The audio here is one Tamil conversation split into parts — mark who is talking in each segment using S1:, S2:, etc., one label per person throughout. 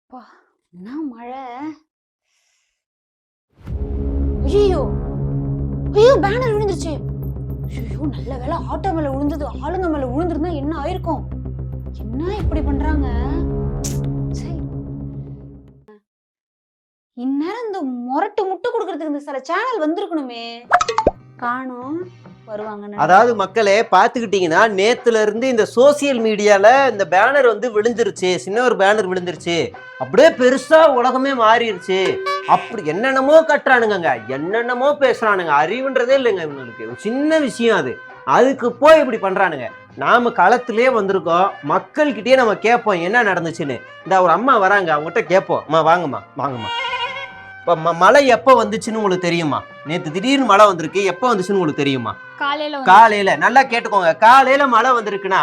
S1: அப்பா! என்ன மழை! ஐயையோ! ஐயோ! பேனர் விழுந்துருச்சு. ஐயோ! நல்ல வேளை ஆட்டோ மேல விழுந்தது. ஆளுங்க மேல விழுந்திருந்தா என்ன ஆயிருக்கும்? என்ன இப்படி பண்றாங்க? ச்சே! இந்நேரம் இந்த மொரட்டு முட்டு குடுக்கறதுக்கு இந்த சில சேனல் வந்திருக்கணுமே. காணோம். வருவாங்கன்னு
S2: அதாவது மக்களே பாத்துக்கிட்டீங்கன்னா நேத்துல இருந்து இந்த சோசியல் மீடியால இந்த பேனர் வந்து விழுந்துருச்சு, சின்ன ஒரு பேனர் விழுந்துருச்சு, அப்படியே பெருசா உலகமே மாறிடுச்சு. அப்படி என்னென்னமோ கட்டுறானுங்க, என்னென்னமோ பேசுறானுங்க. அறிவுன்றதே இல்லைங்க இவங்களுக்கு. ஒரு சின்ன விஷயம் அது, அதுக்கு போய் இப்படி பண்றானுங்க. நாம களத்திலே வந்திருக்கோம், மக்கள்கிட்டயே நம்ம கேட்போம் என்ன நடந்துச்சுன்னு. இந்த ஒரு அம்மா வராங்க, அவங்ககிட்ட கேட்போம். அம்மா வாங்கம்மா வாங்கம்மா, இப்போ மழை எப்போ வந்துச்சுன்னு உங்களுக்கு தெரியுமா? நேற்று திடீர்னு மழை வந்திருக்கு, எப்போ வந்துச்சுன்னு உங்களுக்கு தெரியுமா? காலையில. நல்லா கேட்டுக்கோங்க, காலையில மழை வந்திருக்குன்னா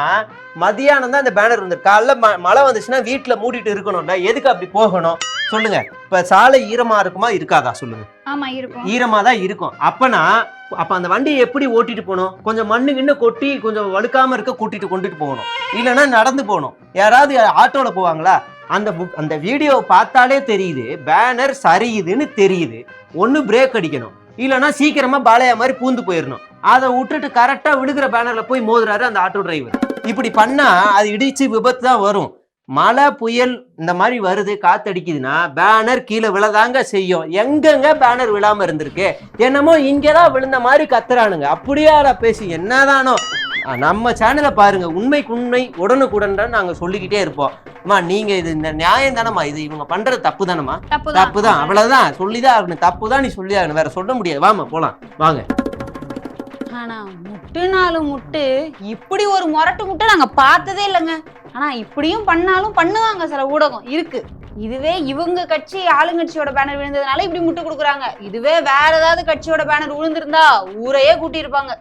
S2: மதியானம் தான் இந்த பேனர் வந்திருக்கு. காலைல மழை வந்துச்சுன்னா வீட்டுல மூடிட்டு இருக்கணும்ல, எதுக்கு அப்படி போகணும் சொல்லுங்க? இப்ப சாலை ஈரமா இருக்குமா இருக்காதா சொல்லுங்க?
S1: ஆமா இருக்கும்.
S2: ஈரமா தான் இருக்கும். அப்ப அந்த வண்டியை எப்படி ஓட்டிட்டு போகணும்? கொஞ்சம் மண்ணு கிண்ணு கொட்டி கொஞ்சம் வழுக்காம இருக்க கொண்டுட்டு போகணும், இல்லைன்னா நடந்து போகணும். யாராவது ஆட்டோல போவாங்களா? அந்த வீடியோ பார்த்தாலே தெரியுது, பேனர் சரியுதுன்னு தெரியுது. ஒன்னு பிரேக் அடிக்கணும், இல்லைன்னா சீக்கிரமா பாலையா மாதிரி பூந்து போயிடணும். அதை விட்டுட்டு கரெக்டா விழுகிற பேனர்ல போய் மோதுறாரு அந்த ஆட்டோ டிரைவர். இப்படி பண்ணா அது இடிச்சு விபத்து தான் வரும். மழை புயல் இந்த மாதிரி வருது, காத்தடிக்குதுன்னா பேனர் கீழே விழதாங்க செய்யும். எங்கெங்க பேனர் விழாம இருந்திருக்கு? என்னமோ இங்கதான் விழுந்த மாதிரி கத்துறானுங்க. அப்படியே பேசி என்னதானோ. நம்ம சேனலை பாருங்க, உண்மைக்கு உண்மை உடனுக்குடன் நாங்க சொல்லிக்கிட்டே இருப்போம். அம்மா நீங்க இது இந்த நியாயம் தானம்மா, இது இவங்க பண்றது தப்பு தானம்மா? தப்பு தான், அவ்வளவுதான் சொல்லிதான் ஆகணும். தப்பு தான், நீ சொல்லி ஆகணும், வேற சொல்ல முடியாது. வாமா போலாம் வாங்க.
S1: ஆனா முட்டு நாலு முட்டு, இப்படி ஒரு மொரட்டு முட்டை நாங்க பார்த்ததே இல்லைங்க. ஆனா இப்படியும் பண்ணாலும் பண்ணுவாங்க சில ஊடகம் இருக்கு. இதுவே இவங்க கட்சி ஆளுங்கட்சியோட பேனர் விழுந்ததுனால இப்படி முட்டு கொடுக்குறாங்க. இதுவே வேற ஏதாவது கட்சியோட பேனர் விழுந்திருந்தா ஊரையே கூட்டி இருப்பாங்க.